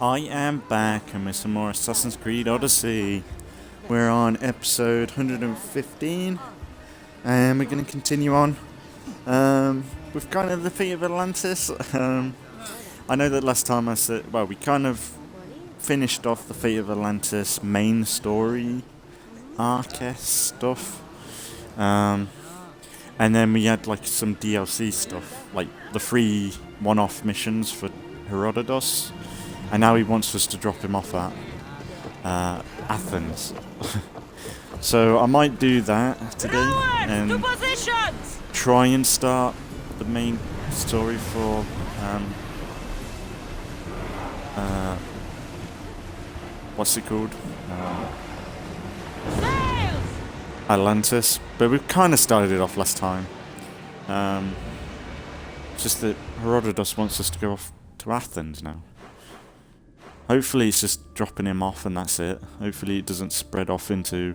I am back and with some more Assassin's Creed Odyssey. We're on episode 115 and we're going to continue on with kind of the fate of Atlantis. I know that last time I said, well, we kind of finished off the fate of Atlantis main story arc stuff. And then we had like some DLC stuff, like the free one-off missions for Herodotus. And now he wants us to drop him off at Athens. So I might do that today and try and start the main story for what's it called? Atlantis. But we kind of started it off last time. Just that Herodotus wants us to go off to Athens now. Hopefully it's just dropping him off and that's it. Hopefully it doesn't spread off into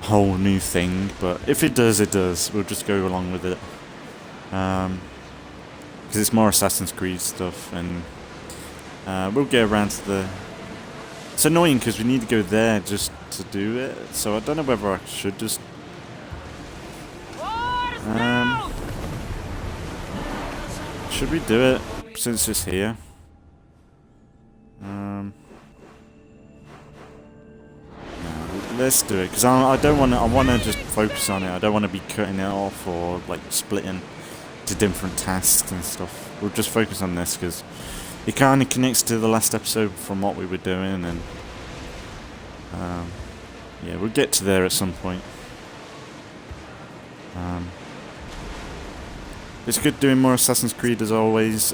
a whole new thing. But if it does, it does. We'll just go along with it. Because it's more Assassin's Creed stuff. And we'll get around to the... It's annoying because we need to go there just to do it. So I don't know whether I should just... should we do it since it's here? No, let's do it because I don't want to. I want to just focus on it. I don't want to be cutting it off or like splitting to different tasks and stuff. We'll just focus on this because it kind of connects to the last episode from what we were doing, and yeah, we'll get to there at some point. It's good doing more Assassin's Creed as always.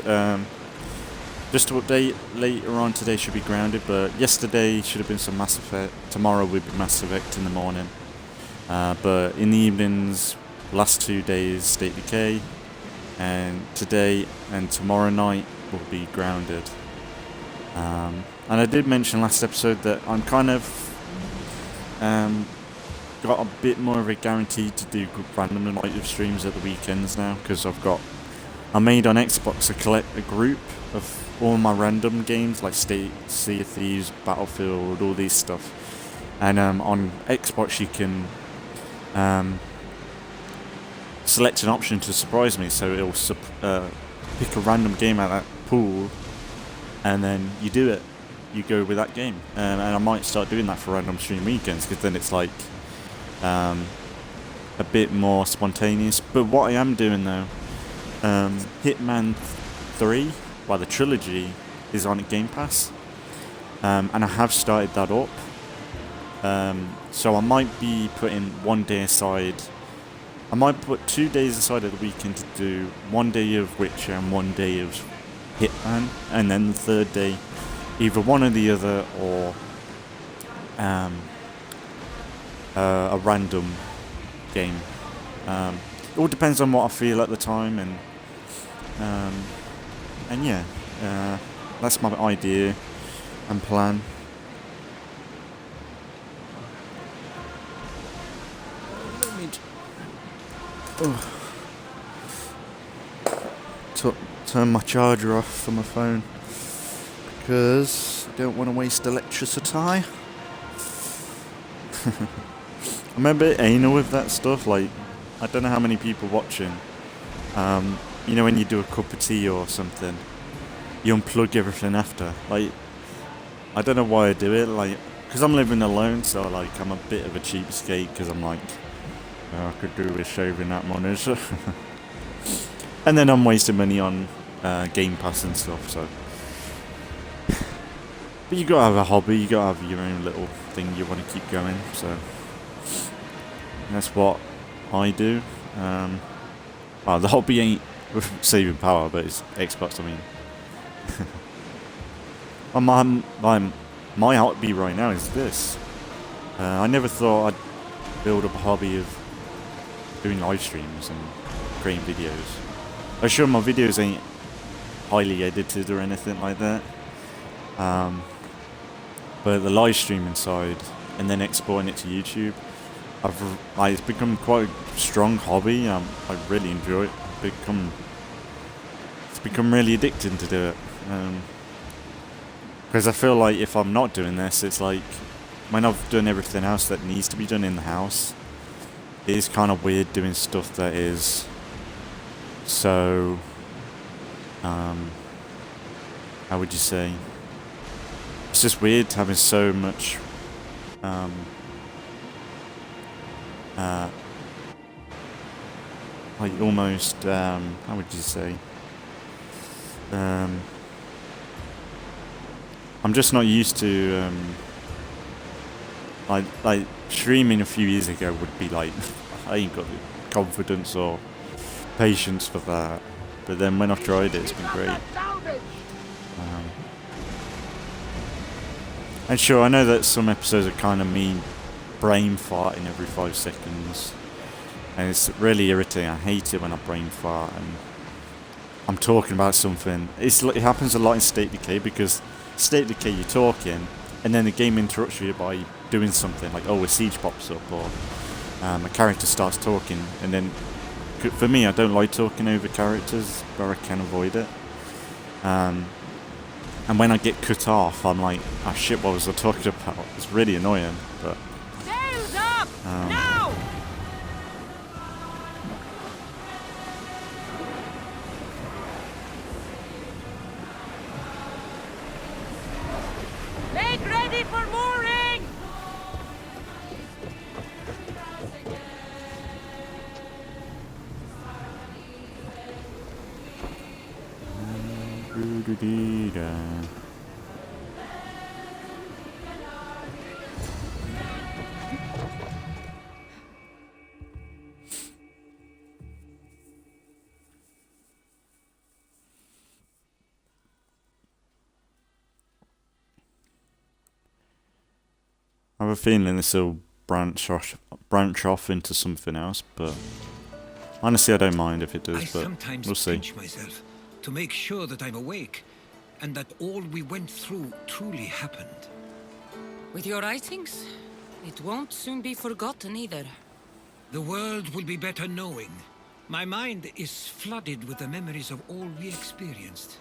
Just to update, later on today should be Grounded, but yesterday should have been some Mass Effect. Tomorrow would be Mass Effect in the morning. But in the evenings, last 2 days, State Decay. And today and tomorrow night will be Grounded. And I did mention last episode that I'm kind of got a bit more of a guarantee to do random live streams at the weekends now, because I made on Xbox a group of all my random games like Sea of Thieves, Battlefield, all these stuff. And on Xbox you can select an option to surprise me, so it'll pick a random game out of that pool, and then you do it. You go with that game, and I might start doing that for random stream weekends, because then it's like a bit more spontaneous. But what I am doing though, Hitman 3, well, the trilogy is on Game Pass, and I have started that up, so I might be putting 1 day aside. I might put 2 days aside of the weekend to do 1 day of Witcher and 1 day of Hitman, and then the third day either one or the other, or a random game. It all depends on what I feel at the time, and yeah, that's my idea and plan. Turn my charger off for my phone because I don't want to waste electricity. I remember anal with that stuff, like, I don't know how many people watching, you know, when you do a cup of tea or something, you unplug everything after. Like, I don't know why I do it, like, because I'm living alone, so like I'm a bit of a cheapskate, because I'm like, oh, I could do with saving that money. And then I'm wasting money on Game Pass and stuff, so. But you gotta have a hobby, you gotta have your own little thing you want to keep going, so that's what I do. Well, the hobby ain't saving power, but it's Xbox, I mean. My hobby right now is this. I never thought I'd build up a hobby of doing live streams and creating videos. I'm sure my videos ain't highly edited or anything like that. But the live streaming side and then exporting it to YouTube, it's become quite a strong hobby. I really enjoy it. It's become really addicting to do it. Because I feel like if I'm not doing this, it's like when I've done everything else that needs to be done in the house, it is kind of weird doing stuff that is so, how would you say? It's just weird having so much, like almost, how would you say? I'm just not used to, like streaming a few years ago would be like, I ain't got the confidence or patience for that. But then when I've tried it, it's been great. And sure, I know that some episodes are kind of me brain farting every 5 seconds. And it's really irritating. I hate it when I brain fart and I'm talking about something. It happens a lot in State Decay because State Decay you're talking and then the game interrupts you by doing something like, oh, a siege pops up or a character starts talking. And then for me, I don't like talking over characters where I can avoid it. And when I get cut off, I'm like, oh shit, what was I talking about? It's really annoying, but Sails up! Now! Make ready for mooring! I have a feeling this will branch off into something else, but honestly I don't mind if it does, but we'll see. I sometimes pinch myself to make sure that I'm awake and that all we went through truly happened. With your writings, it won't soon be forgotten either. The world will be better knowing. My mind is flooded with the memories of all we experienced.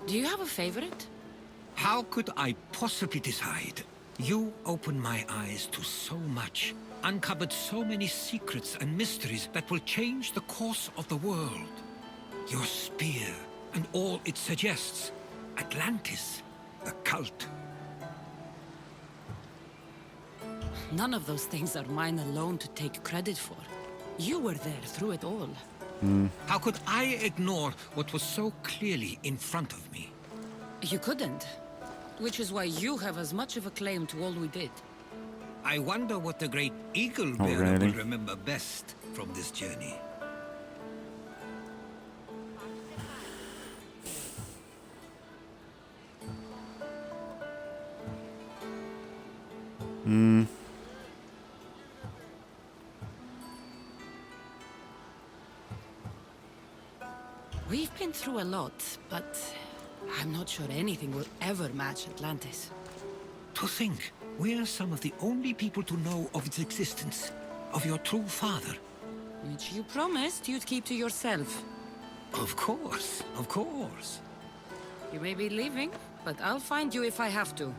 Do you have a favorite? How could I possibly decide? You opened my eyes to so much, uncovered so many secrets and mysteries that will change the course of the world. Your spear and all it suggests. Atlantis, the cult. None of those things are mine alone to take credit for. You were there through it all. How could I ignore what was so clearly in front of me? You couldn't. Which is why you have as much of a claim to all we did. I wonder what the great eagle bearer really? will remember best from this journey. We've been through a lot, but I'm not sure anything will ever match Atlantis. To think, we're some of the only people to know of its existence, of your true father. Which you promised you'd keep to yourself. Of course, of course. You may be leaving, but I'll find you if I have to.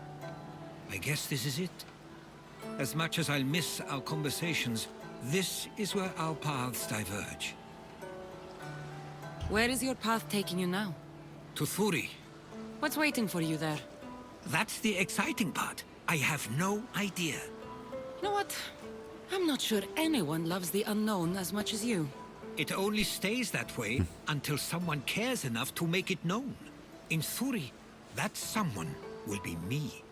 I guess this is it. As much as I'll miss our conversations, this is where our paths diverge. Where is your path taking you now? To Thuri. What's waiting for you there? That's the exciting part. I have no idea. You know what? I'm not sure anyone loves the unknown as much as you. It only stays that way until someone cares enough to make it known. In Thuri, that someone will be me.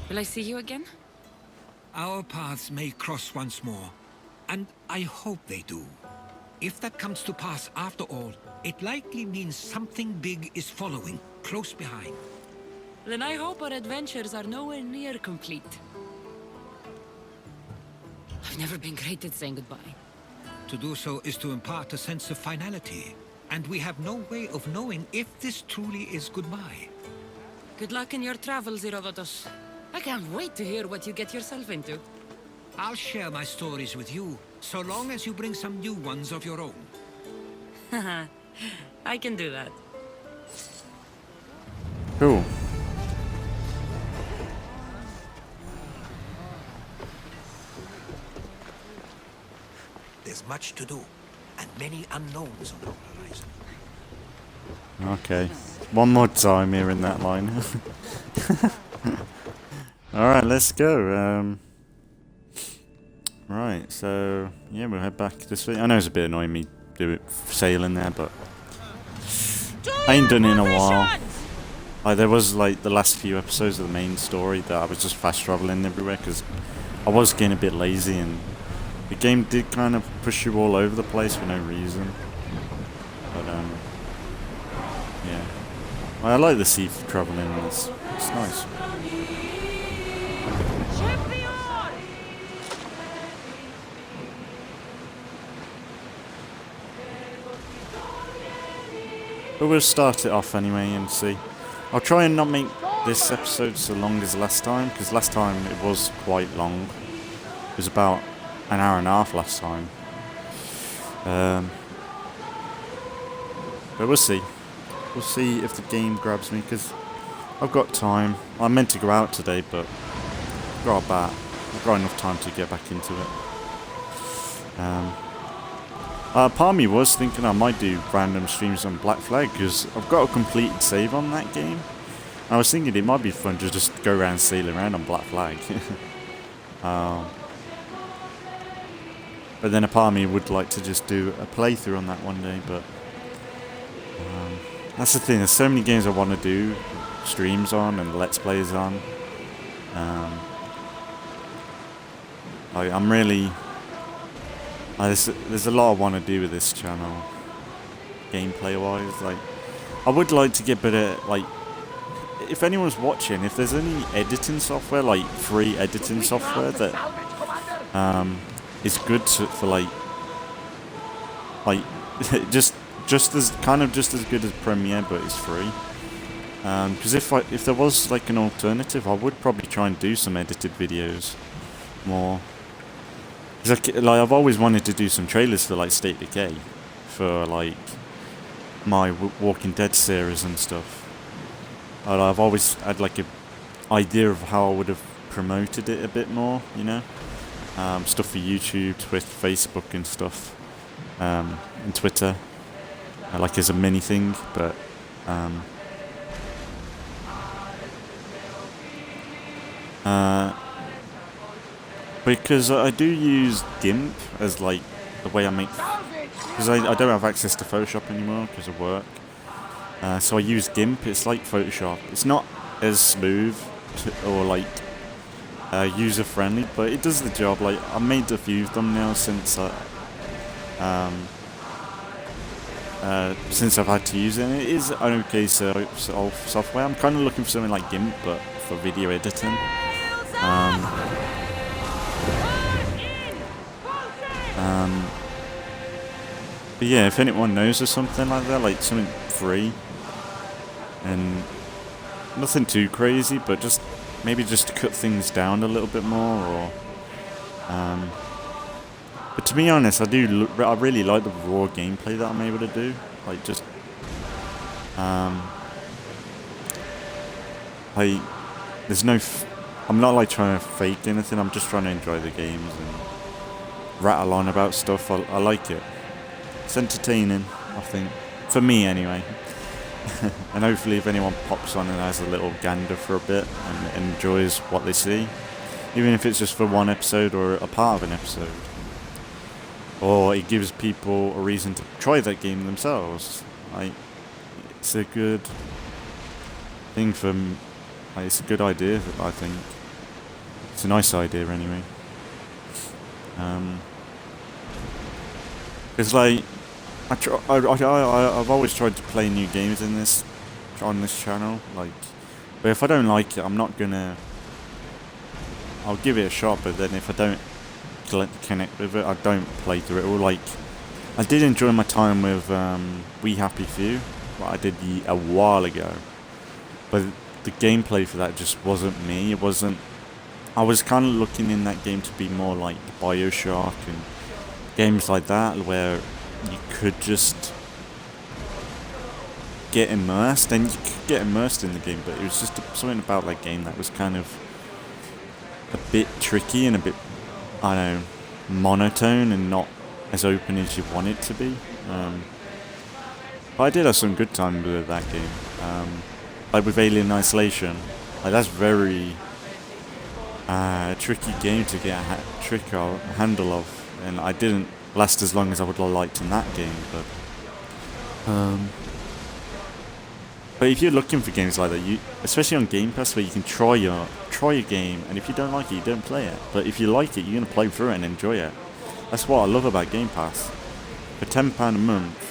Will I see you again? Our paths may cross once more, and I hope they do. If that comes to pass after all, it likely means something big is following, close behind. Then I hope our adventures are nowhere near complete. I've never been great at saying goodbye. To do so is to impart a sense of finality, and we have no way of knowing if this truly is goodbye. Good luck in your travels, Herodotus. I can't wait to hear what you get yourself into. I'll share my stories with you, so long as you bring some new ones of your own. I can do that. Cool. There's much to do, and many unknowns on our horizon. Okay. One more time here in that line. Alright, let's go. Right, so yeah, we'll head back this way. I know it's a bit annoying me do it sailing there, but I ain't done it in a while. Like, there was like the last few episodes of the main story that I was just fast traveling everywhere because I was getting a bit lazy, and the game did kind of push you all over the place for no reason. But yeah, well, I like the sea traveling. It's nice. But we'll start it off anyway and see. I'll try and not make this episode so long as last time, because last time it was quite long. It was about an hour and a half last time. But we'll see. We'll see if the game grabs me, because I've got time. I meant to go out today, but I've got enough time to get back into it. Part of me was thinking I might do random streams on Black Flag, because I've got a completed save on that game. I was thinking it might be fun to just go around sailing around on Black Flag. But then a part of me would like to just do a playthrough on that one day, but that's the thing, there's so many games I want to do streams on and let's plays on. I'm really... there's a lot I want to do with this channel, gameplay wise. Like, I would like to get better. Like, if anyone's watching, if there's any editing software, like free editing software that is good for like just as good as Premiere, but it's free. Because if there was like an alternative, I would probably try and do some edited videos more. Like I've always wanted to do some trailers for like State Decay, for like my Walking Dead series and stuff. I've always had like an idea of how I would have promoted it a bit more, you know, stuff for YouTube, Twitter, Facebook, and stuff, and Twitter, like as a mini thing, but because I do use GIMP as like the way I make, because I don't have access to Photoshop anymore because of work, so I use GIMP. It's like Photoshop. It's not as smooth or like user friendly, but it does the job. Like, I made a few of them now since I've had to use it, and it is an okay software. I'm kind of looking for something like GIMP, but for video editing. But yeah, if anyone knows of something like that, like something free and nothing too crazy, but just maybe just to cut things down a little bit more, or but to be honest, I really like the raw gameplay that I'm able to do. Like, just I'm not like trying to fake anything. I'm just trying to enjoy the games and rattle on about stuff. I like it. It's entertaining, I think, for me anyway. And hopefully if anyone pops on and has a little gander for a bit and enjoys what they see, even if it's just for one episode or a part of an episode, or it gives people a reason to try that game themselves, like, it's a good thing for, like, it's a good idea, I think. It's a nice idea anyway. It's like, I've always tried to play new games on this channel, like, but if I don't like it, I'm not gonna. I'll give it a shot, but then if I don't connect with it, I don't play through it. Or like, I did enjoy my time with We Happy Few, what I did a while ago, but the gameplay for that just wasn't me. It wasn't. I was kind of looking in that game to be more like BioShock and games like that, where you could just get immersed, and you could get immersed in the game, but it was just something about that game that was kind of a bit tricky and a bit, I don't know, monotone and not as open as you want it to be. But I did have some good time with that game. Like with Alien Isolation, like that's very tricky game to get a handle of, and I didn't last as long as I would have liked in that game. But if you're looking for games like that, especially on Game Pass, where you can try a game, and if you don't like it, you don't play it. But if you like it, you're gonna play through it and enjoy it. That's what I love about Game Pass. For £10 a month,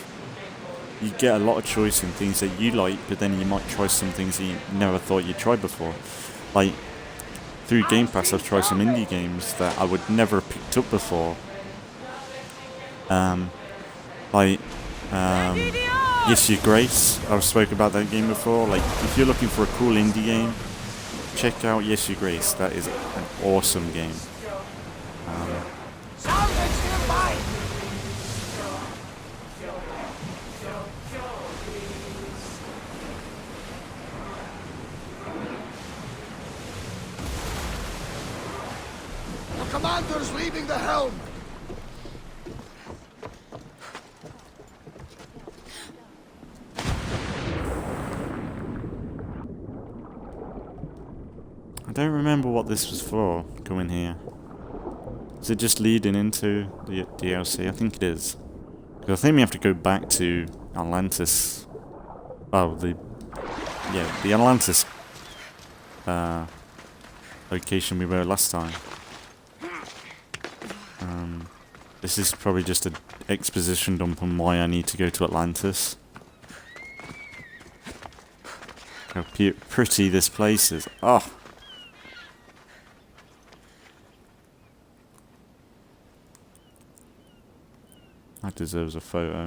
you get a lot of choice in things that you like, but then you might try some things that you never thought you'd try before. Like, through Game Pass, I've tried some indie games that I would never have picked up before. Yes, Your Grace. I've spoken about that game before. Like, if you're looking for a cool indie game, check out Yes, Your Grace. That is an awesome game. The commander's leaving the helm. I don't remember what this was for, going here. Is it just leading into the DLC? I think it is. Because I think we have to go back to Atlantis. Oh, the Atlantis location we were last time. This is probably just an exposition dump on why I need to go to Atlantis. How pretty this place is. Oh! That deserves a photo.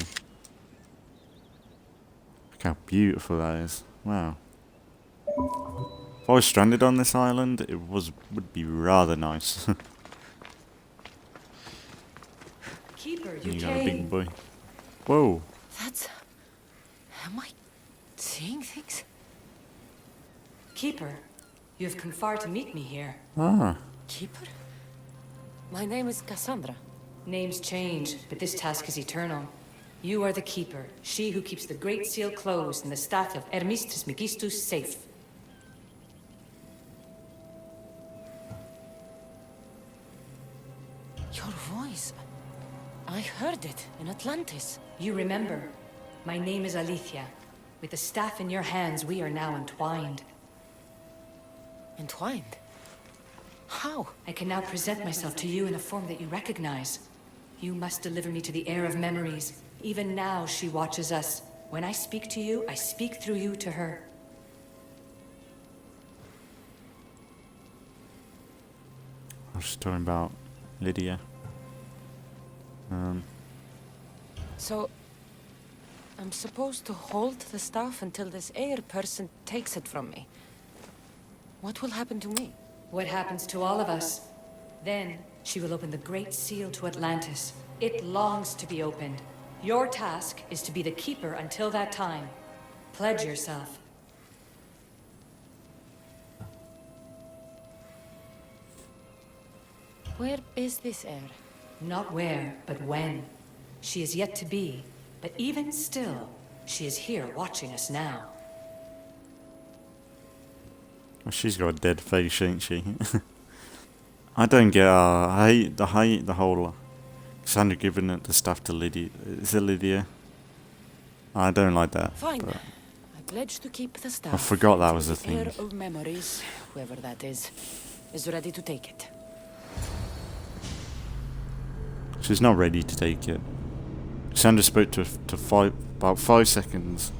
Look how beautiful that is. Wow. If I was stranded on this island, it would be rather nice. Keeper, You you got a came. big boy. Whoa. That's... Am I seeing things? Keeper, you have come far to meet me here. Ah. Keeper? My name is Kassandra. Names change, but this task is eternal. You are the Keeper, she who keeps the Great Seal closed and the staff of Hermes Trismegistus safe. Your voice... I heard it in Atlantis. You remember, my name is Alethea. With the staff in your hands, we are now entwined. Entwined? How? I can now present myself to you in a form that you recognize. You must deliver me to the heir of memories. Even now, she watches us. When I speak to you, I speak through you to her. I was just talking about Lydia. So... I'm supposed to hold the staff until this heir person takes it from me. What will happen to me? What happens to all of us? Then, she will open the Great Seal to Atlantis. It longs to be opened. Your task is to be the Keeper until that time. Pledge yourself. Where is this heir? Not where, but when. She is yet to be, but even still, she is here watching us now. Well, she's got a dead face, ain't she? I don't get. I hate the whole Kassandra giving it the stuff to Lydia. Is it Lydia? I don't like that. Fine. But I pledge to keep the staff. I forgot that was a until the thing. heir of memories, whoever that is ready to take it. She's not ready to take it. Kassandra spoke to about 5 seconds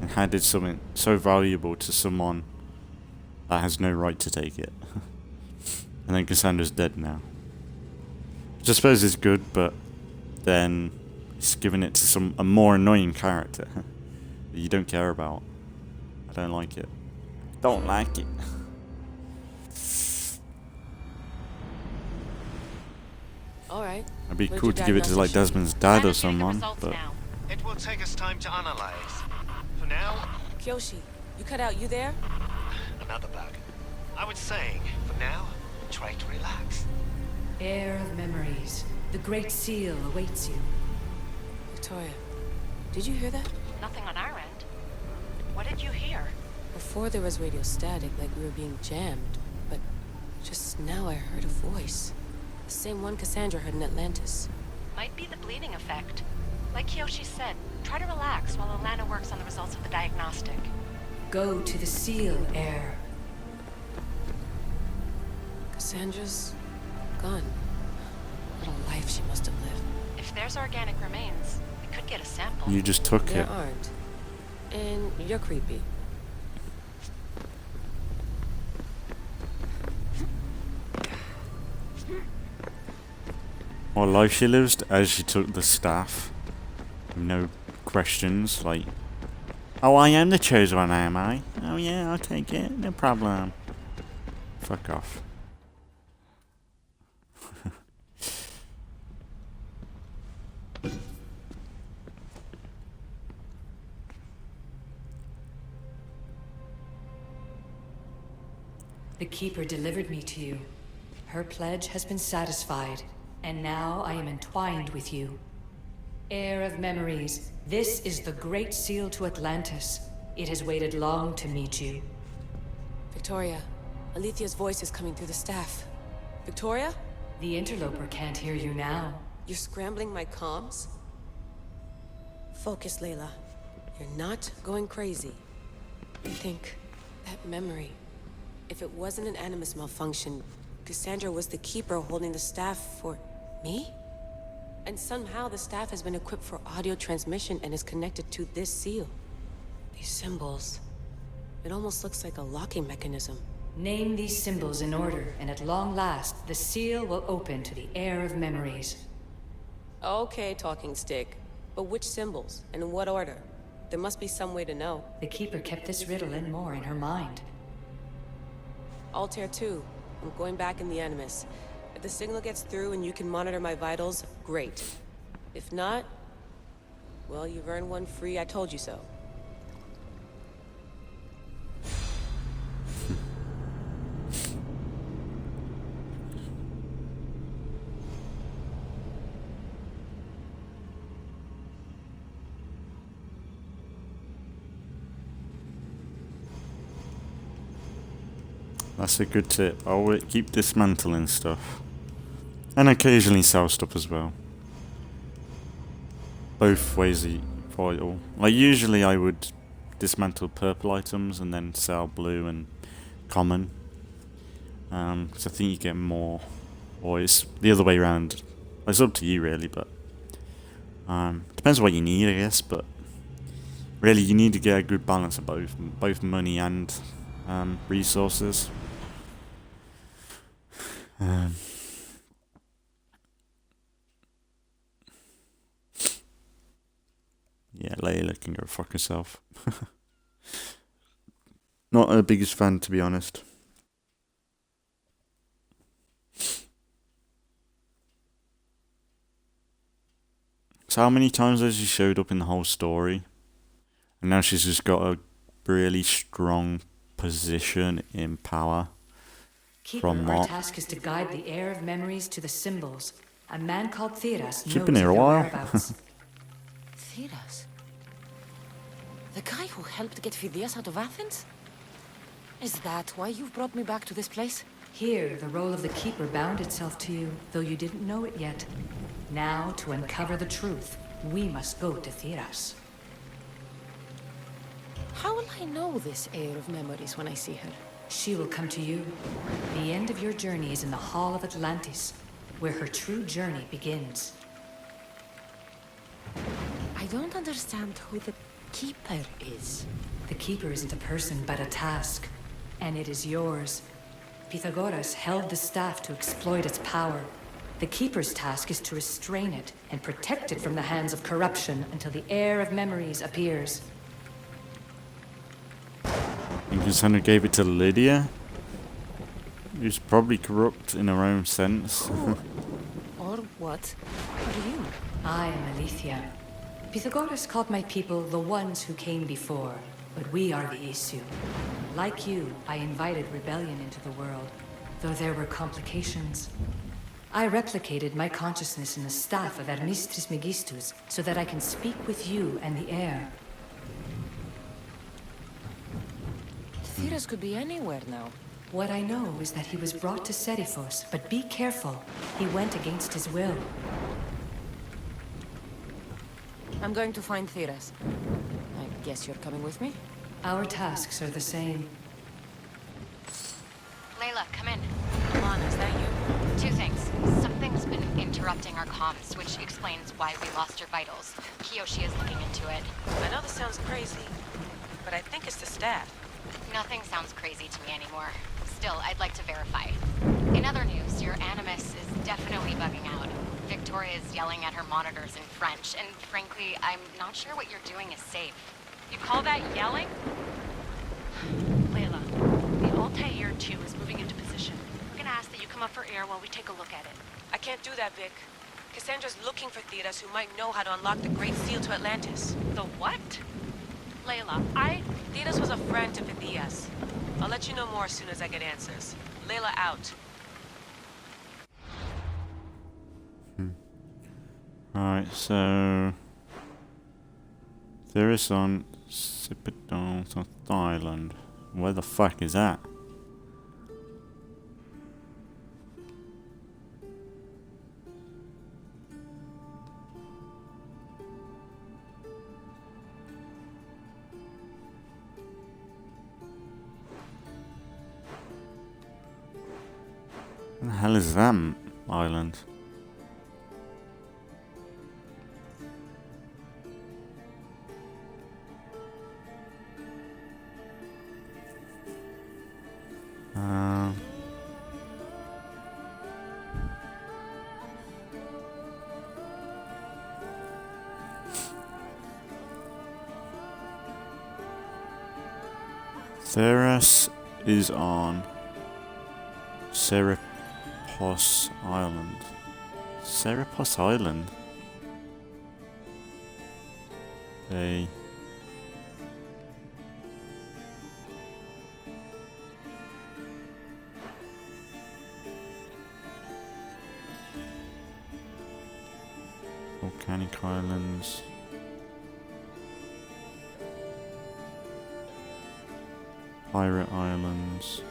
and handed something so valuable to someone that has no right to take it. And then Kassandra's dead now. Which I suppose is good, but then it's giving it to a more annoying character that you don't care about. I don't like it. Don't like it. Alright. It'd be cool to give it to like Desmond's dad or someone, but It will take us time to analyze. For for now, Kyoshi, you cut out. You there? another bug. I was saying, for now, try to relax. Heir of memories, the Great Seal awaits you. Victoria, did you hear that? Nothing on our end. What did you hear? Before there was radio static, like we were being jammed. But just now I heard a voice. The same one Kassandra heard in Atlantis. Might be the bleeding effect. Like Kyoshi said, try to relax while Alana works on the results of the diagnostic. Go to the Seal, Heir. Cassandra's gone. What a life she must have lived. If there's organic remains, we could get a sample. You just took There it. aren't. And you're creepy. What life she lives as she took the staff. No questions, like, oh, I am the chosen one, am I? Oh yeah, I'll take it, no problem. Fuck off. The Keeper delivered me to you. Her pledge has been satisfied, and now I am entwined with you. Heir of memories, this is the Great Seal to Atlantis. It has waited long to meet you. Victoria, Alethia's voice is coming through the staff. Victoria? The interloper can't hear you now. You're scrambling my comms? Focus, Layla. You're not going crazy. Think, that memory. If it wasn't an Animus malfunction, Kassandra was the Keeper holding the staff for me? And somehow the staff has been equipped for audio transmission and is connected to this seal. These symbols. It almost looks like a locking mechanism. Name these symbols in order, and at long last, the seal will open to the Heir of memories. Okay, talking stick. But which symbols? And in what order? There must be some way to know. The Keeper kept this riddle and more in her mind. Altair 2. I'm going back in the Animus. If the signal gets through and you can monitor my vitals, great. If not, well, you've earned one free I told you so. That's a good tip. I'll keep dismantling stuff. And occasionally sell stuff as well. Both ways are vital. Like usually I would dismantle purple items and then sell blue and common. Because I think you get more. Or it's the other way around. It's up to you really, but depends on what you need, I guess, but really you need to get a good balance of both money and resources. Yeah, Layla can go fuck herself. Not her biggest fan, to be honest. So how many times has she showed up in the whole story? And now she's just got a really strong position in power. Keeper, From our what? task is to guide the Heir of memories to the symbols. A man called Theras She's knows been here of a their while. whereabouts. Theras? The guy who helped get Phidias out of Athens? Is that why you've brought me back to this place? Here, the role of the Keeper bound itself to you, though you didn't know it yet. Now, to uncover the truth, we must go to Theras. How will I know this Heir of memories when I see her? She will come to you. The end of your journey is in the Hall of Atlantis, where her true journey begins. I don't understand who the Keeper is. The Keeper isn't a person, but a task. And it is yours. Pythagoras held the staff to exploit its power. The Keeper's task is to restrain it and protect it from the hands of corruption until the Heir of memories appears. And Kassandra gave it to Lydia, who's probably corrupt in her own sense. Or what are you? I am Alethea. Pythagoras called my people the ones who came before, but we are the issue. Like you, I invited rebellion into the world, though there were complications. I replicated my consciousness in the staff of Hermistris Megistus so that I can speak with you and the air. Theras could be anywhere now. What I know is that he was brought to Serifos, but be careful. He went against his will. I'm going to find Theras. I guess you're coming with me? Our tasks are the same. Layla, come in. Alana, is that you? Two things. Something's been interrupting our comms, which explains why we lost your vitals. Kiyoshi is looking into it. I know this sounds crazy, but I think it's the staff. Nothing sounds crazy to me anymore. Still, I'd like to verify. In other news, your Animus is definitely bugging out. Victoria is yelling at her monitors in French, and frankly, I'm not sure what you're doing is safe. You call that yelling? Layla, the Altair 2 is moving into position. We're gonna ask that you come up for air while we take a look at it. I can't do that, Vic. Cassandra's looking for Theras who might know how to unlock the Great Seal to Atlantis. The what? Layla, Theras was a friend to Pythias. I'll let you know more as soon as I get answers. Layla out. Alright, so there is on Sipidon Island. Where the fuck is that? Where the hell is that island? Theras is on Serapos Island. Serapos Island? They... Volcanic Islands. Pirate Islands.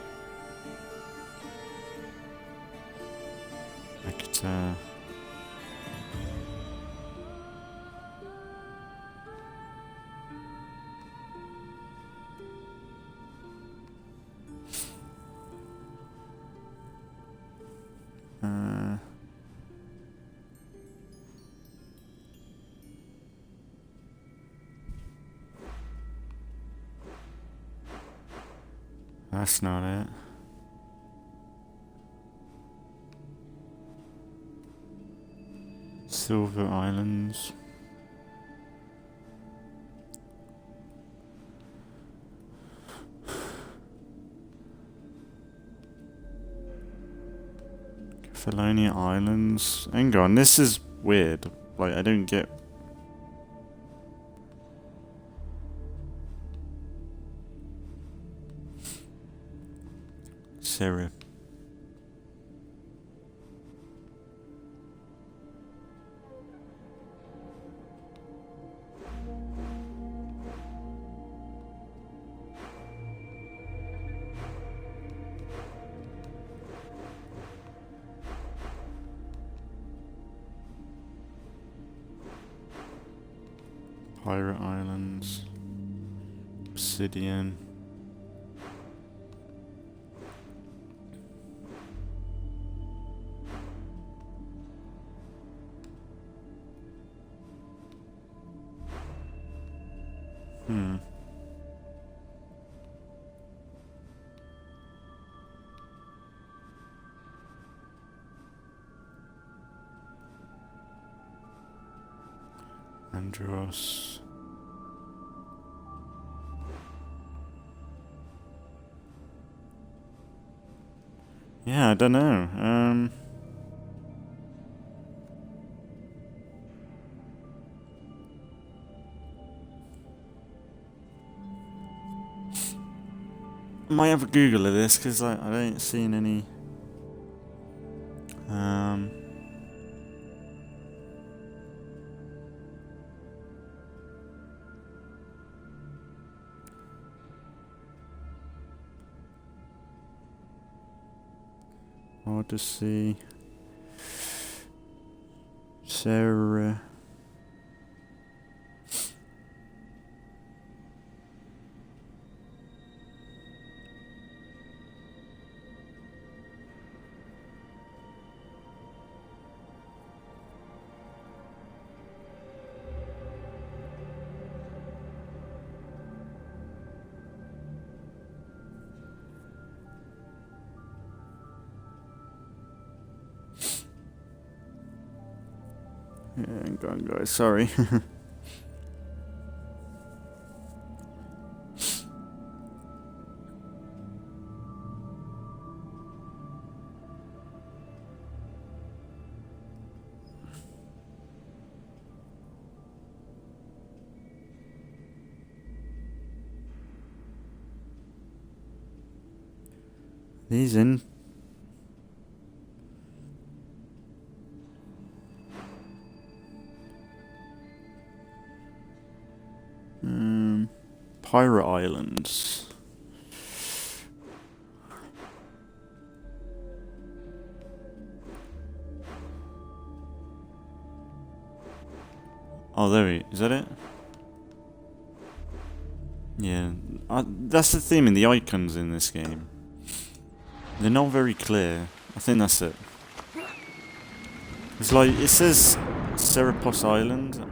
Ekta. That's not it. Silver Islands. Kefalonia Islands. Hang on, this is weird. Like, I don't get... Sarah. Pirate Islands. Obsidian. Andros. Yeah, I don't know. Might have a Google of this because I ain't seen any. Odyssey. Sarah. Hang on, guys. Sorry. These in. Pirate Islands. Oh, there he is. That it? Yeah, that's the theme in the icons in this game. They're not very clear. I think that's it. It's like it says Serapos Island.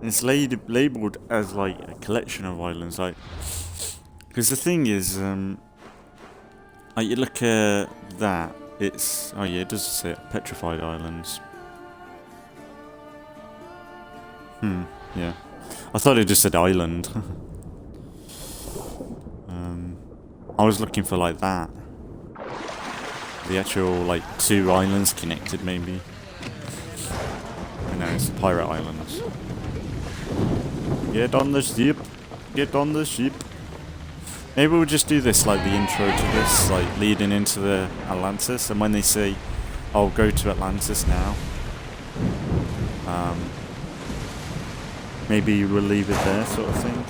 It's labelled as like a collection of islands, like because the thing is, like you look at that, it's it does say petrified islands. Yeah, I thought it just said island. I was looking for like that, the actual like two islands connected, maybe. No, it's pirate islands. Get on the ship. Get on the ship. Maybe we'll just do this like the intro to this, like leading into the Atlantis, and when they say, "Oh, go to Atlantis now," maybe we'll leave it there, sort of thing.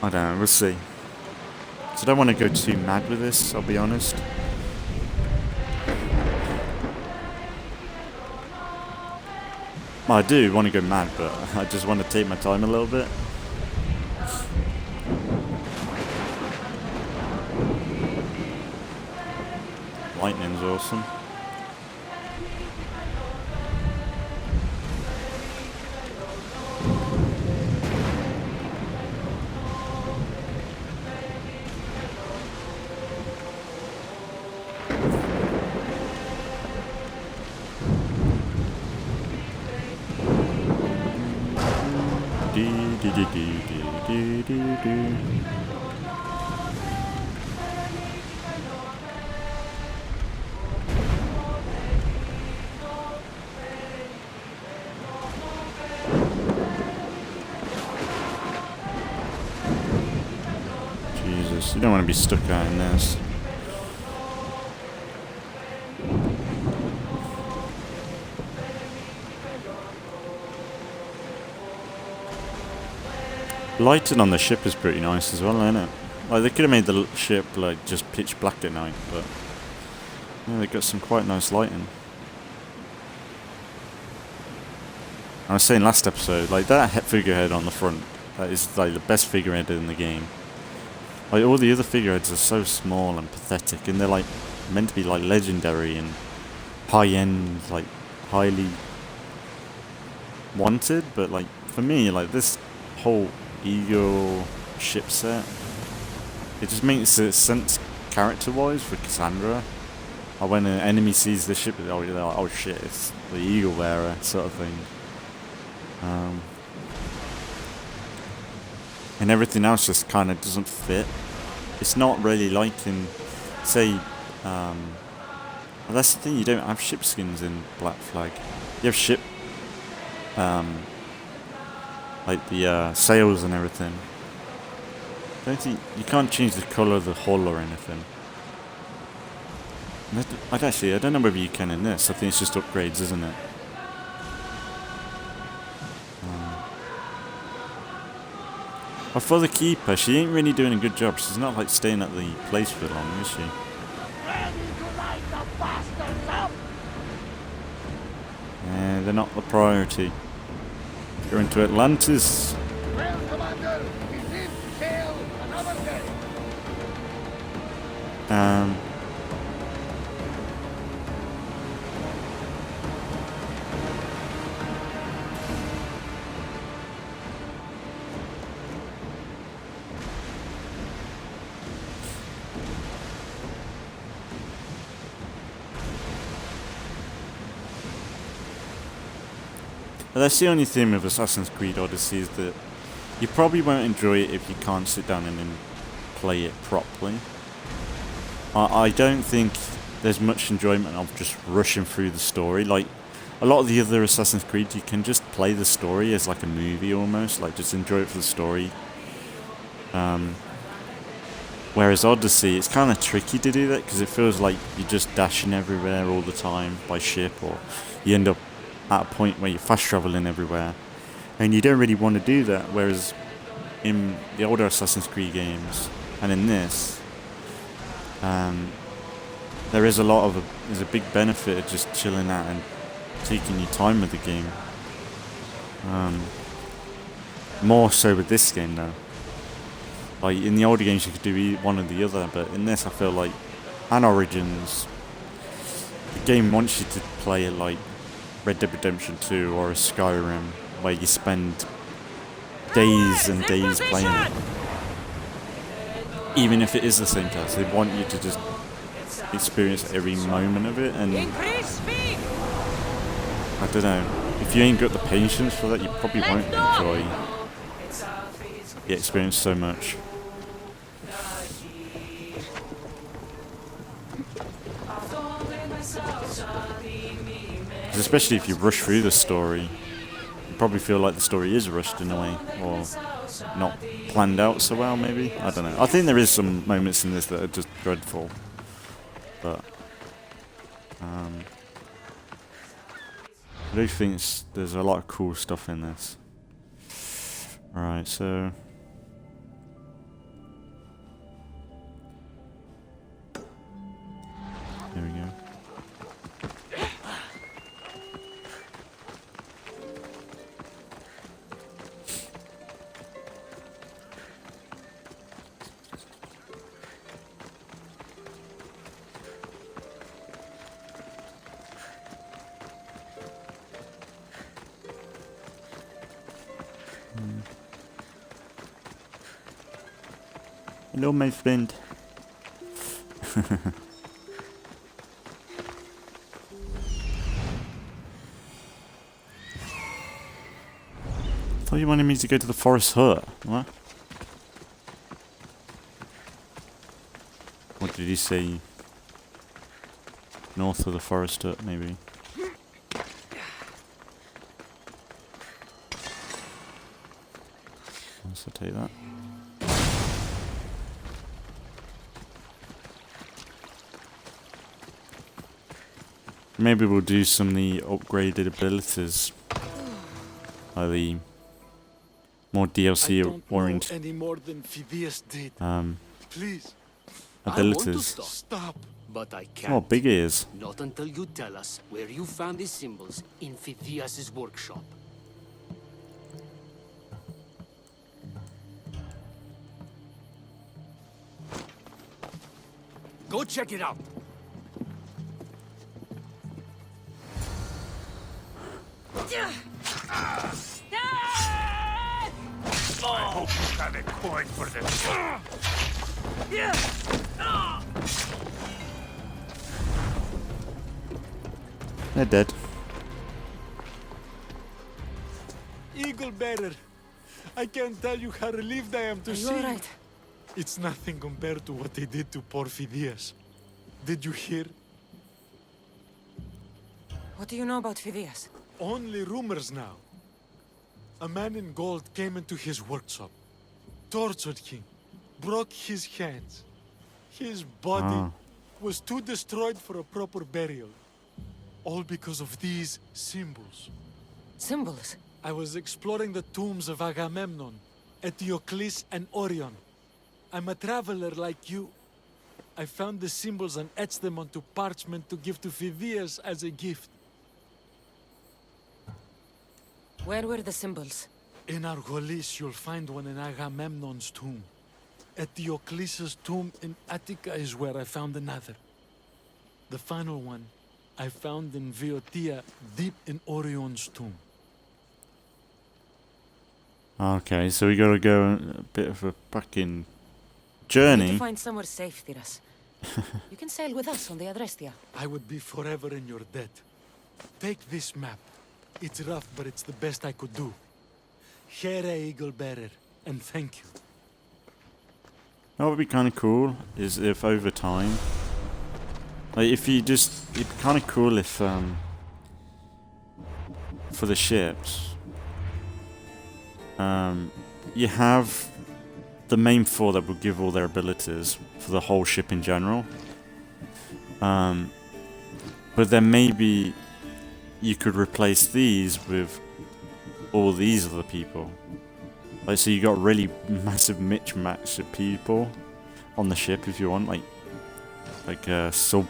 I don't know. We'll see. So I don't want to go too mad with this. I'll be honest. Well, I do want to go mad, but I just want to take my time a little bit. Lightning's awesome. Jesus, you don't want to be stuck out in this. Lighting on the ship is pretty nice as well, isn't it? Like they could have made the ship like just pitch black at night, but yeah, they got some quite nice lighting. I was saying last episode, like that figurehead on the front, that is like the best figurehead in the game. Like all the other figureheads are so small and pathetic, and they're like meant to be like legendary and high-end, like highly wanted. But like for me, like this whole Eagle ship set, it just makes sense character-wise for Kassandra. Or when an enemy sees the ship, oh, you're like, oh shit, it's the Eagle Bearer sort of thing. And everything else just kind of doesn't fit. It's not really like in, say, well, that's the thing, you don't have ship skins in Black Flag. You have ship, like the sails and everything. don't think you can't change the colour of the hull or anything. I don't know whether you can in this. I think it's just upgrades, isn't it? But for the keeper, she ain't really doing a good job. She's not like staying at the place for long, is she? Yeah, they're not the priority. Going to Atlantis. Well, Commander, we live to sail another day. But that's the only thing with Assassin's Creed Odyssey is that you probably won't enjoy it if you can't sit down and then play it properly. I don't think there's much enjoyment of just rushing through the story. Like, a lot of the other Assassin's Creed, you can just play the story as like a movie almost, like just enjoy it for the story. Whereas Odyssey, it's kind of tricky to do that because it feels like you're just dashing everywhere all the time by ship, or you end up at a point where you're fast traveling everywhere, and you don't really want to do that. Whereas in the older Assassin's Creed games and in this, there's a big benefit of just chilling out and taking your time with the game. More so with this game though. Like in the older games you could do one or the other, but in this I feel like, and Origins, the game wants you to play it like Red Dead Redemption 2 or a Skyrim, where you spend days and days playing it. Even if it is the same task, they want you to just experience every moment of it, and I don't know, if you ain't got the patience for that, you probably won't enjoy the experience so much. Especially if you rush through the story, you probably feel like the story is rushed in a way, or not planned out so well maybe, I don't know. I think there is some moments in this that are just dreadful, but I do think there's a lot of cool stuff in this. Alright, so here we go. Hello, my friend. I thought you wanted me to go to the forest hut. What? What did he say? North of the forest hut, maybe. Let's take that. Maybe we'll do some of the upgraded abilities, like the more DLC oriented any more than Phidias did. Please. abilities. Stop. But I can't. Oh, big ears. Not until you tell us where you found these symbols in Phidias' workshop. Go check it out. I hope you have a coin for this. They're dead. Eagle Bearer, I can't tell you how relieved I am to see you. Right. It's nothing compared to what they did to poor Phidias. Did you hear? What do you know about Phidias? Only rumors now. A man in gold came into his workshop, tortured him, broke his hands. His body was too destroyed for a proper burial. All because of these symbols. Symbols? I was exploring the tombs of Agamemnon, Eteocles, and Orion. I'm a traveler like you. I found the symbols and etched them onto parchment to give to Phidias as a gift. Where were the symbols? In Argolis, you'll find one in Agamemnon's tomb. Eteocles' tomb in Attica is where I found another. The final one I found in Viotia, deep in Orion's tomb. Okay, so we gotta go a bit of a fucking We need journey. to find somewhere safe, Thiras. You can sail with us on the Adrestia. I would be forever in your debt. Take this map. It's rough, but it's the best I could do. Here, Eagle Bearer, and thank you. What would be kind of cool is if over time, like if you just, it'd be kind of cool if for the ships, you have the main four that will give all their abilities for the whole ship in general. But then maybe you could replace these with all these other people. Like, so you got really massive mismatch of people on the ship if you want, like a sub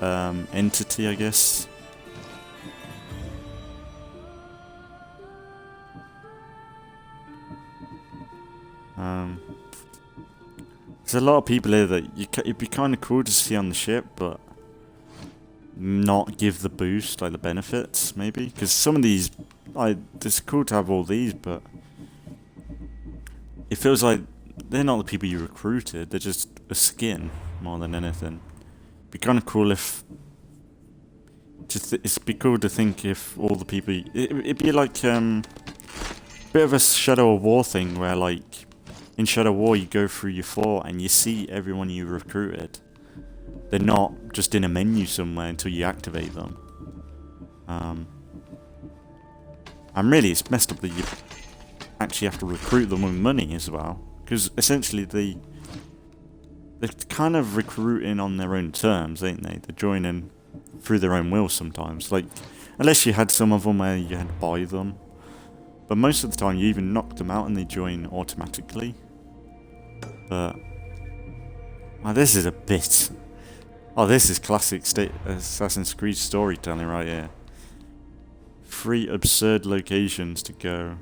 entity, I guess. There's a lot of people here that it'd be kind of cool to see on the ship, but not give the boost, like the benefits, maybe. Because some of these, it's cool to have all these, but it feels like they're not the people you recruited. They're just a skin more than anything. It'd be kind of cool if, it'd be cool to think if all the people, it'd be like a bit of a Shadow of War thing where, like, in Shadow of War you go through your fort and you see everyone you recruited. They're not just in a menu somewhere until you activate them. And really it's messed up that you actually have to recruit them with money as well. Because essentially they're kind of recruiting on their own terms, ain't they? They're joining through their own will sometimes. Like, unless you had some of them where you had to buy them. But most of the time you even knock them out and they join automatically. But this is a bit... Oh, this is classic Assassin's Creed storytelling right here. 3 absurd locations to go.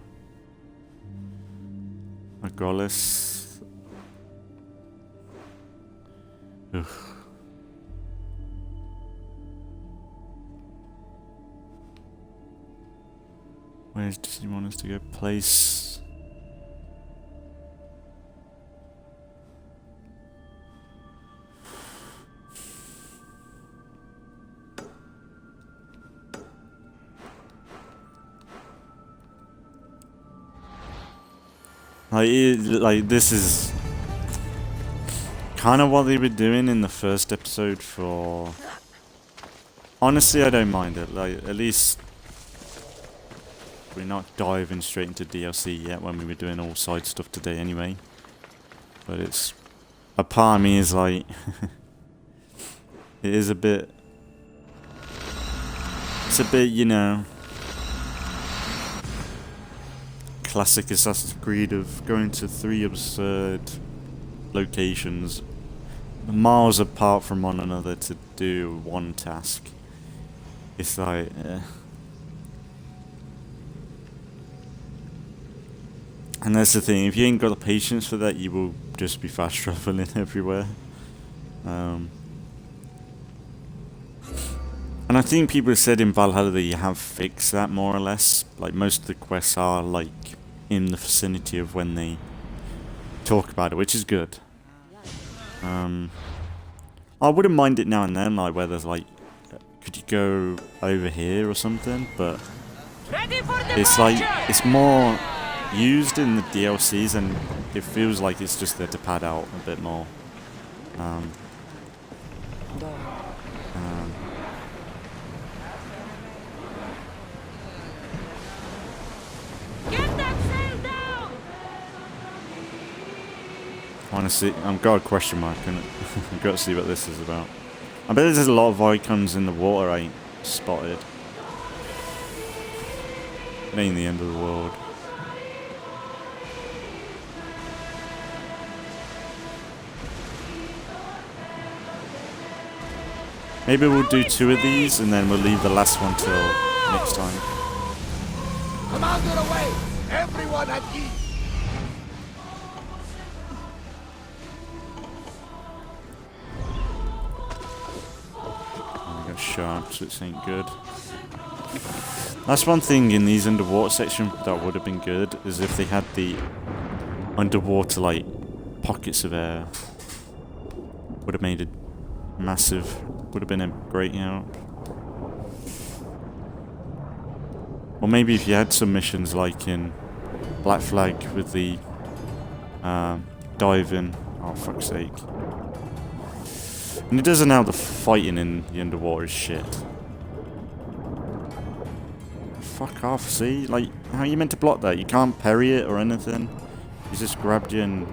Argolis. Ugh. Where does he want us to go? Place. Like this is kind of what they were doing in the first episode for... Honestly, I don't mind it. Like, at least we're not diving straight into DLC yet when we were doing all side stuff today anyway. But it's... A part of me is like... it is a bit... It's a bit, you know... classic Assassin's Creed of going to 3 absurd locations miles apart from one another to do one task. It's like... And that's the thing, if you ain't got the patience for that, you will just be fast traveling everywhere. And I think people said in Valhalla that you have fixed that more or less. Like, most of the quests are like in the vicinity of when they talk about it, which is good. I wouldn't mind it now and then, like where there's like, could you go over here or something, but it's like, it's more used in the DLCs and it feels like it's just there to pad out a bit more. Get that sail down! Want to see? I've got a question mark in it. I've got to see what this is about. I bet there's a lot of icons in the water I ain't spotted. It ain't the end of the world. Maybe we'll do 2 of these and then we'll leave the last one till next time. Commander away! Everyone at ease! I got sharps, which ain't good. That's one thing in these underwater sections that would have been good, is if they had the underwater, like, pockets of air. Would have made it massive. Would have been a great help. Or maybe if you had some missions like in Black Flag with the diving. Oh, fuck's sake. And it doesn't know the fighting in the underwater is shit. Fuck off, see? Like, how are you meant to block that? You can't parry it or anything. He's just grabbed you and...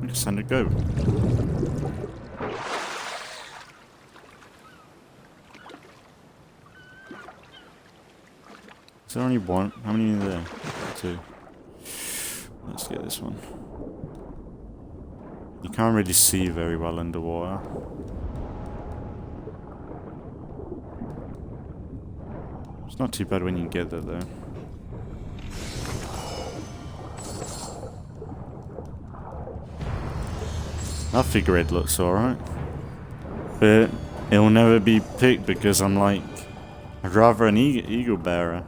Kassandra, go. Is there only one? How many are there? 2. Let's get this one. You can't really see very well underwater. It's not too bad when you get there though. That figurehead looks alright. But it'll never be picked because I'm like, I'd rather an eagle bearer.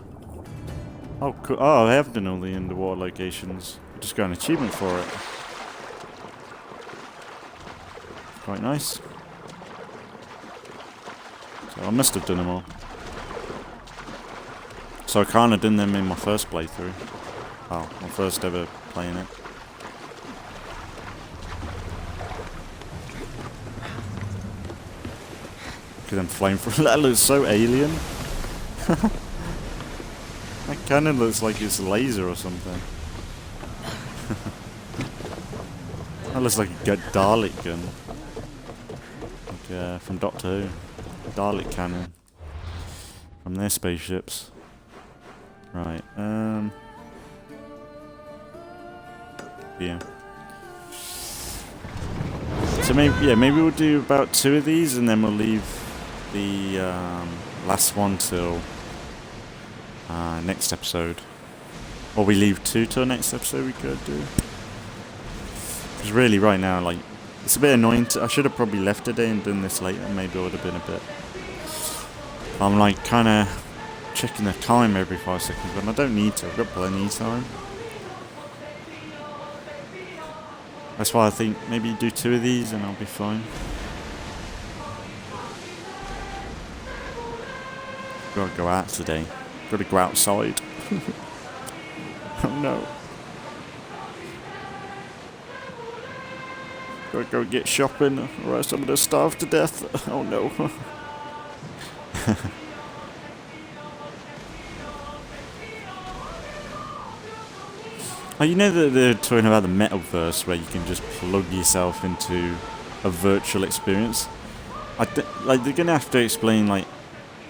Oh, cool. Oh, I have done all the underwater locations. I just got an achievement for it. Quite nice. So I must have done them all. So I kind of done them in my first playthrough. Oh, my first ever playing it. Look at them flamethrower. That looks so alien. That cannon looks like it's a laser or something. That looks like a Dalek gun. Like from Doctor Who. Dalek cannon. From their spaceships. Right, yeah. So maybe we'll do about 2 of these and then we'll leave the last one till next episode. Or we leave 2 till next episode, we could do. Because really right now, like, it's a bit annoying. I should have probably left today and done this later. Maybe it would have been a bit... I'm like kind of checking the time every 5 seconds, but I don't need to. I've got plenty of time. That's why I think maybe do 2 of these and I'll be fine. Gotta go out today. Gotta go outside. Oh no. Gotta go get shopping or else I'm gonna starve to death. Oh no. Oh, you know that they're talking about the metaverse where you can just plug yourself into a virtual experience? Like, they're gonna have to explain, like,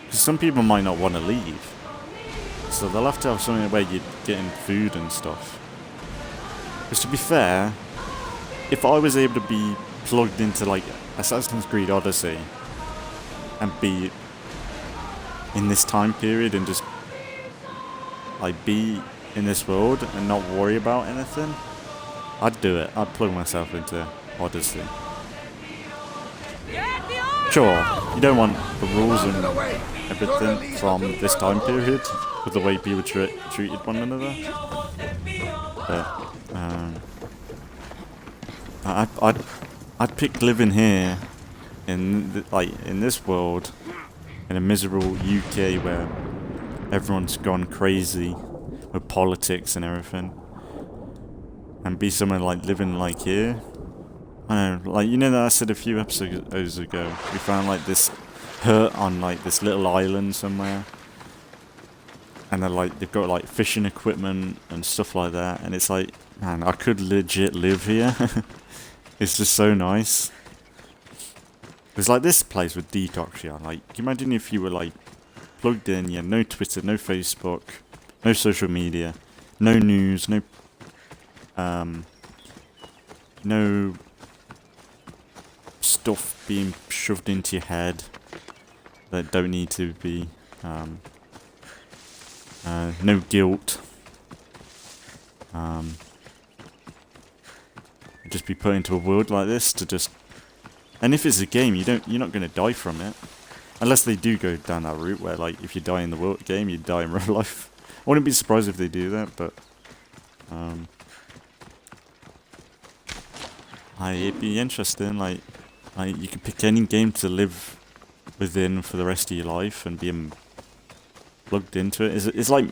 because some people might not want to leave. So they'll have to have something where you're getting food and stuff. Because to be fair, if I was able to be plugged into, like, Assassin's Creed Odyssey and be in this time period and just, like, be in this world and not worry about anything, I'd do it. I'd plug myself into Odyssey. Sure, you don't want the rules and everything from this time period with the way people treated one another, but I'd pick living here in in this world, in a miserable UK where everyone's gone crazy with politics and everything, and be someone like living like here. I don't know, like, you know that I said a few episodes ago, we found like this hut on like this little island somewhere, and they've got like fishing equipment and stuff like that, and it's like, man, I could legit live here. It's just so nice. It's like this place with detox, yeah. Like, can you imagine if you were like plugged in, you had no Twitter, no Facebook, no social media, no news, no stuff being shoved into your head that don't need to be, no guilt, just be put into a world like this to just, and if it's a game, you're not going to die from it, unless they do go down that route where like if you die in the game, you die in real life. I wouldn't be surprised if they do that, but it'd be interesting. Like you could pick any game to live within for the rest of your life and be plugged into it. It's like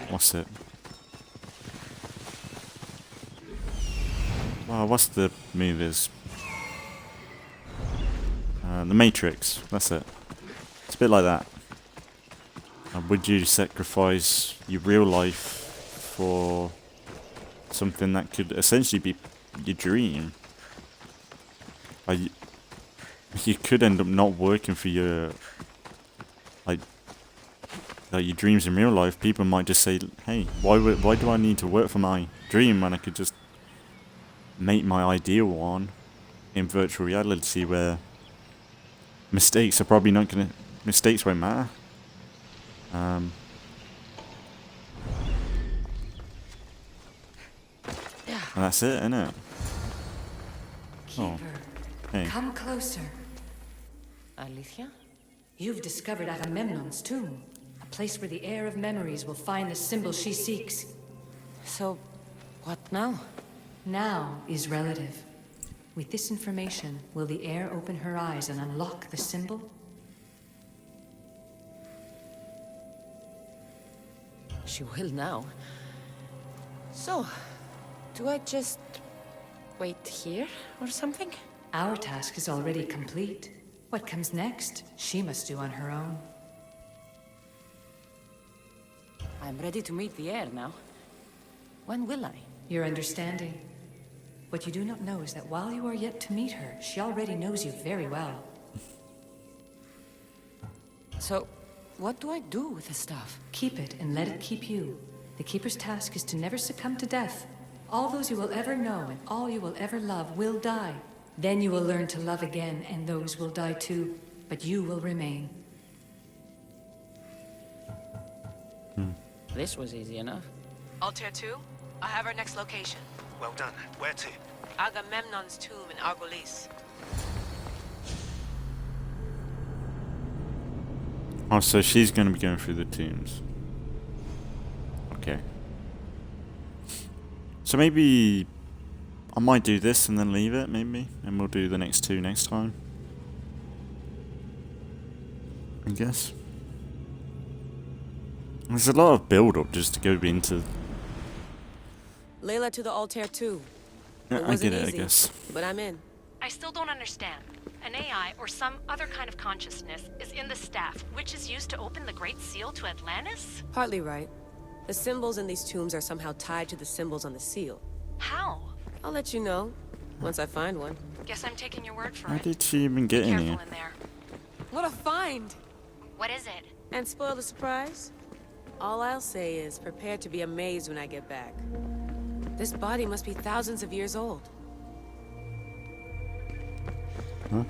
what's it? Well, what's the movies? The Matrix. That's it. It's a bit like that. Would you sacrifice your real life for something that could essentially be your dream? You could end up not working for your your dreams in real life. People might just say, "Hey, why do I need to work for my dream when I could just make my ideal one in virtual reality where mistakes won't matter." And that's it, isn't it? Keeper, hey. Come closer. Alicia? You've discovered Agamemnon's tomb, a place where the heir of memories will find the symbol she seeks. So, what now? Now is relative. With this information, will the heir open her eyes and unlock the symbol? She will now. So, do I just wait here or something? Our task is already complete. What comes next, she must do on her own. I'm ready to meet the heir now. When will I? Your understanding. What you do not know is that while you are yet to meet her, she already knows you very well. So, what do I do with the stuff? Keep it and let it keep you. The Keeper's task is to never succumb to death. All those you will ever know and all you will ever love will die. Then you will learn to love again, and those will die too. But you will remain. This was easy enough. Altair 2, I have our next location. Well done. Where to? Agamemnon's tomb in Argolis. Oh, so she's going to be going through the tombs. Okay. So maybe I might do this and then leave it, maybe. And we'll do the next two next time. I guess. There's a lot of build-up just to go into... Layla to the Altair 2. Yeah, I get it, easy, I guess. But I'm in. I still don't understand. An AI or some other kind of consciousness is in the staff, which is used to open the Great Seal to Atlantis? Partly right. The symbols in these tombs are somehow tied to the symbols on the seal. How? I'll let you know, once I find one. Guess I'm taking your word for How it. did she even get in here? Careful in there. What a find! What is it? And spoil the surprise? All I'll say is, prepare to be amazed when I get back. This body must be thousands of years old. Huh?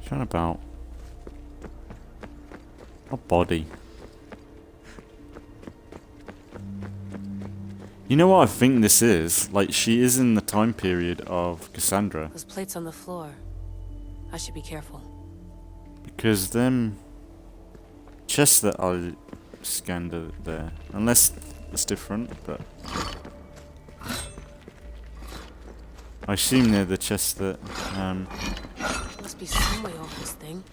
What about? A body. You know what I think this is? Like, she is in the time period of Kassandra. Those plates on the floor. I should be careful. Because them chests that I scanned are there. Unless it's different, but... I assume they're the chests that, Must must be some way off this thing.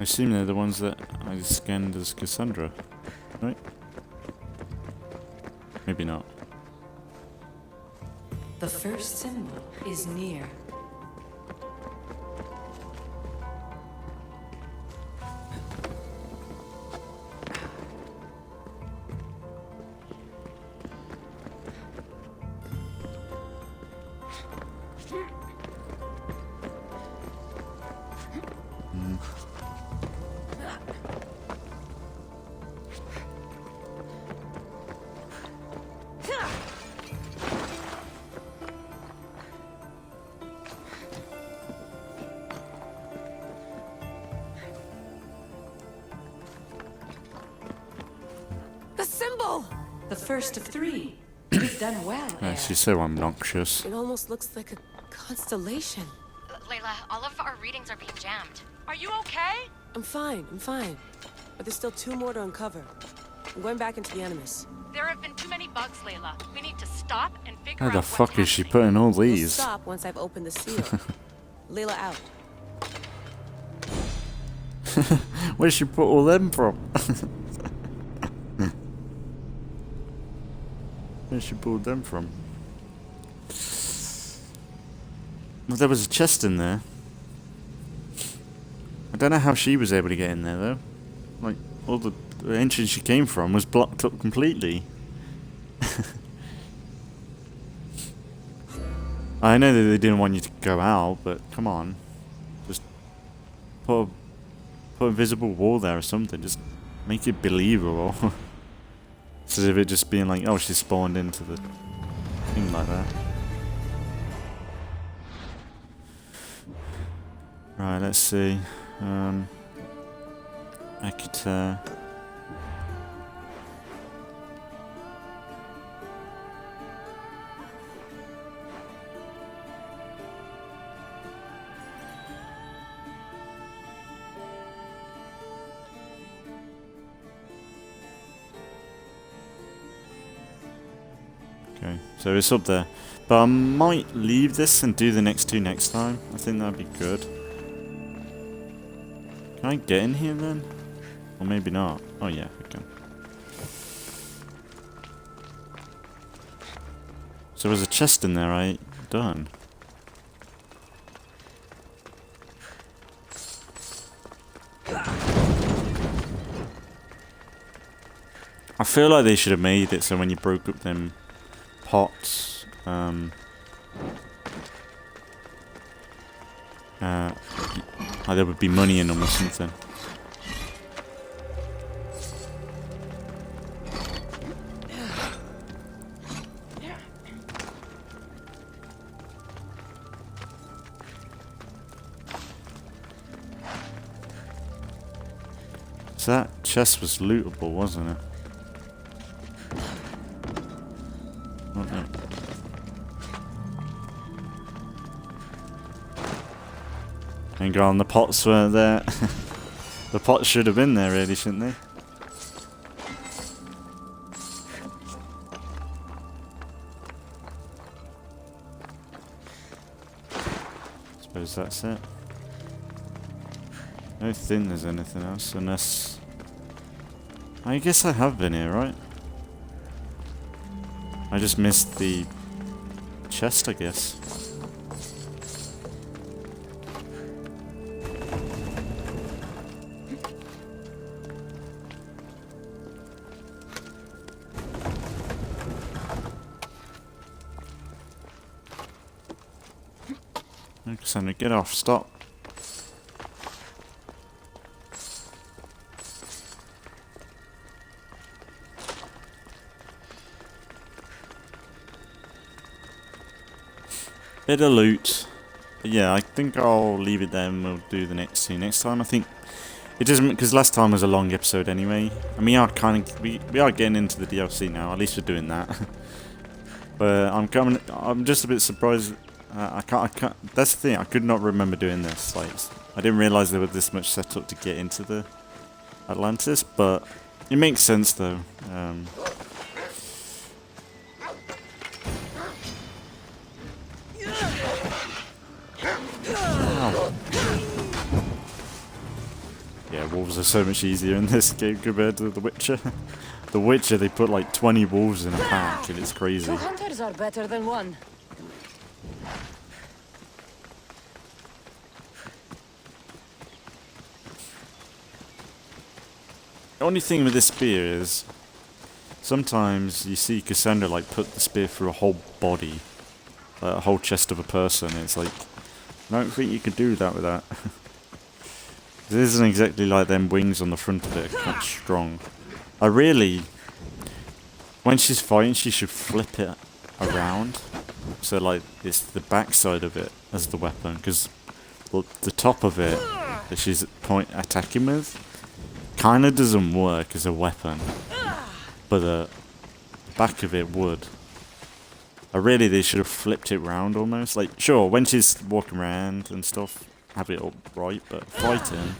I assume they're the ones that I scanned as Kassandra, right? Maybe not. The first symbol is near. The symbol! The first of three. You've done well, Air. She's so obnoxious. It almost looks like a constellation. Layla, all of our readings are being jammed. Are you okay? I'm fine. But there's still 2 more to uncover. I'm going back into the Animus. There have been too many bugs, Layla. We need to stop and figure How out the what's fuck is she happening. putting all We'll these? stop once I've opened the seal. Layla out. Where'd she put all them from? Where'd she pull them from? Well, there was a chest in there. I don't know how she was able to get in there though. Like, all the entrance she came from was blocked up completely. I know that they didn't want you to go out, but come on. Just put a visible wall there or something. Just make it believable. Instead of it just being like, oh, she spawned into the thing like that. Right, let's see. I could, okay, so it's up there. But I might leave this and do the next 2 next time. I think that'd be good. Can I get in here then? Or maybe not. Oh yeah, we can. So there's a chest in there, right? Done. I feel like they should have made it so when you broke up them pots, like there would be money in them or something. So that chest was lootable, wasn't it? Wasn't it? Hang on, the pots weren't there. The pots should have been there, really, shouldn't they? Suppose that's it. I don't think there's anything else, unless... I guess I have been here, right? I just missed the chest, I guess. Kassandra, get off, stop. Bit of loot. But yeah, I think I'll leave it there and we'll do the next 2 next time. I think it doesn't, because last time was a long episode anyway. And we are getting into the DLC now, at least we're doing that. But I'm just a bit surprised. I can't, that's the thing, I could not remember doing this. Like, I didn't realise there was this much setup to get into the Atlantis, but it makes sense though. wolves are so much easier in this game compared to The Witcher. The Witcher, they put like 20 wolves in a pack, and it's crazy. 2 hunters are better than 1. The only thing with this spear is, sometimes you see Kassandra like put the spear through a whole body, like a whole chest of a person. It's like, I don't think you can do that with that. It isn't exactly like them wings on the front of it are quite strong. When she's fighting, she should flip it around, so like it's the backside of it as the weapon, because the top of it that she's attacking with kind of doesn't work as a weapon, but the back of it would. They should have flipped it round almost. Like, sure, when she's walking around and stuff, have it up right, but fighting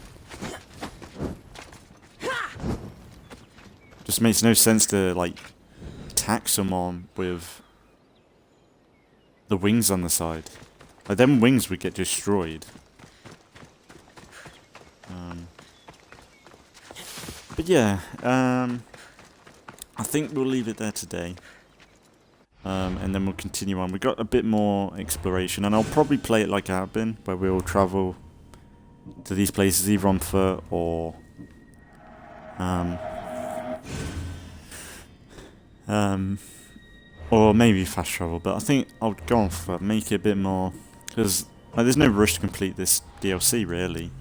just makes no sense to like attack someone with the wings on the side. Like, them wings would get destroyed. But yeah, I think we'll leave it there today. And then we'll continue on. We've got a bit more exploration, and I'll probably play it like I've been, where we'll travel to these places either on foot or maybe fast travel. But I think I'll go on foot, make it a bit more, because there's no rush to complete this DLC really.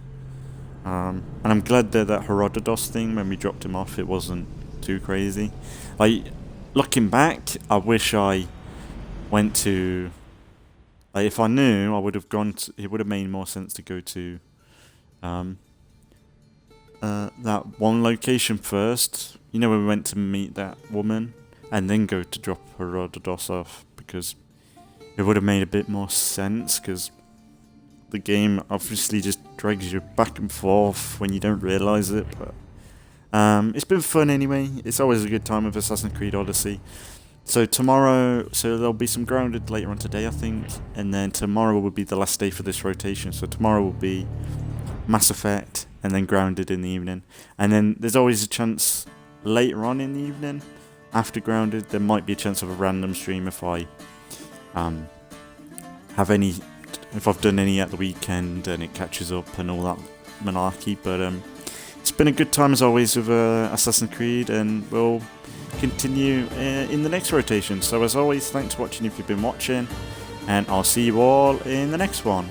And I'm glad that Herodotus thing, when we dropped him off, it wasn't too crazy. Like, looking back, I wish I went to, like, if I knew, I would have gone to, it would have made more sense to go to that one location first, you know, when we went to meet that woman, and then go to drop Herodotus off, because it would have made a bit more sense, because the game obviously just drags you back and forth when you don't realise it, but it's been fun anyway. It's always a good time with Assassin's Creed Odyssey. So there'll be some Grounded later on today, I think, and then tomorrow will be the last day for this rotation. So tomorrow will be Mass Effect, and then Grounded in the evening. And then there's always a chance later on in the evening, after Grounded, there might be a chance of a random stream if I if I've done any at the weekend and it catches up and all that malarkey. But it's been a good time as always with Assassin's Creed, and we'll continue in the next rotation. So as always, thanks for watching if you've been watching, and I'll see you all in the next one.